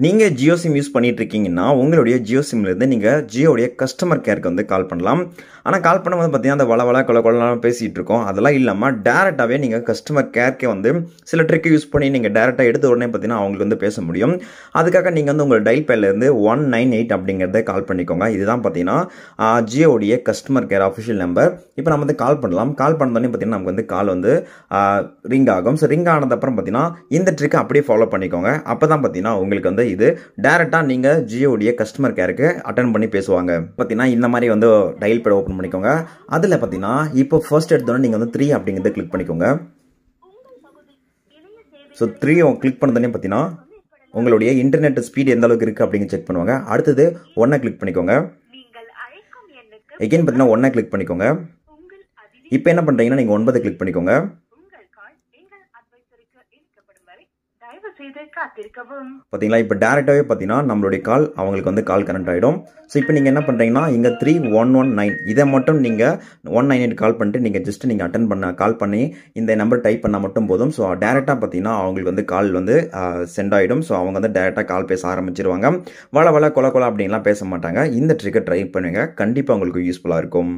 நீங்க Jio sim use பண்ணிட்டு இருக்கீங்கன்னா, உங்களுடைய ஜியோ சிம்லேருந்து நீங்க ஜியோடைய கஸ்டமர் கேருக்கு வந்து கால் பண்ணலாம். ஆனா கால் பண்ணும்போது பார்த்தீங்கன்னா, அந்த வள வள கொல கொலன்னு பேசிட்டு இருக்கோம். அதெல்லாம் இல்லாம டைரக்ட்டாவே நீங்க கஸ்டமர் கேர்க்கே வந்து சில ட்ரிக் யூஸ் பண்ணி நீங்க டைரக்ட்டா எடுத்த உடனே பார்த்தீங்கன்னா, அவங்களுக்கு வந்து பேச முடியும். அதுக்காக நீங்க வந்து உங்க டயல் பேட்லேருந்து 198 அப்படிங்கிறத கால் பண்ணிக்கோங்க. இதுதான் பார்த்தீங்கன்னா, ஜியோடைய கஸ்டமர் கேர் ஆஃபிஷியல் நம்பர். இப்போ நம்ம வந்து கால் பண்ணலாம். கால் பண்ணோடனே பார்த்தீங்கன்னா, நமக்கு வந்து கால் வந்து ரிங் ஆகும். ஸோ ரிங் ஆனதுக்கப்புறம் பார்த்தீங்கன்னா, இந்த ட்ரிக்கை அப்படியே ஃபாலோ பண்ணிக்கோங்க. அப்போ தான் பார்த்தீங்கன்னா, உங்களுக்கு வந்து இது டைரக்ட்டா நீங்க ஜியோடைய கஸ்டமர் கேருக்கு அட்டெண்ட் பண்ணி பேசுவாங்க. பார்த்தீங்கன்னா, இந்த மாதிரி வந்து டயல் பேட் ஓப்பன் பண்ணிக்கோங்க. அதில் பார்த்தீங்கன்னா, இப்போ ஃபர்ஸ்ட் எடுத்தோன்னே நீங்கள் வந்து 3 அப்படிங்கிறத கிளிக் பண்ணிக்கோங்க. ஸோ 3 கிளிக் பண்ணதுனே பார்த்தீங்கன்னா, உங்களுடைய இன்டர்நெட் ஸ்பீட் எந்த அளவுக்கு இருக்குது அப்படிங்க செக் பண்ணுவாங்க. அடுத்தது 1 கிளிக் பண்ணிக்கோங்க. எகைன் பார்த்தீங்கன்னா 1 கிளிக் பண்ணிக்கோங்க. இப்போ என்ன பண்ணுறீங்கன்னா, நீங்கள் 9 கிளிக் பண்ணிக்கோங்க. பார்த்தீங்களா, இப்போ டேரெக்டாகவே பார்த்தீங்கன்னா நம்மளுடைய கால் அவங்களுக்கு வந்து கால் கனெக்ட் ஆகிடும். ஸோ இப்போ நீங்கள் என்ன பண்ணுறீங்கன்னா, இங்கே 3119 இதை மட்டும் நீங்கள் 198 கால் பண்ணிட்டு நீங்கள் ஜஸ்ட் நீங்கள் கால் பண்ணி இந்த நம்பர் டைப் பண்ணால் மட்டும் போதும். ஸோ டேரெக்டாக பார்த்தீங்கன்னா அவங்களுக்கு வந்து கால் வந்து சென்ட் ஆகிடும். ஸோ அவங்க வந்து டேரெக்டாக கால் பேச ஆரம்பிச்சிருவாங்க. வள வள கொல கொல அப்படின்லாம் பேச மாட்டாங்க. இந்த ட்ரிக்கை ட்ரை பண்ணுங்க, கண்டிப்பாக உங்களுக்கு யூஸ்ஃபுல்லாக இருக்கும்.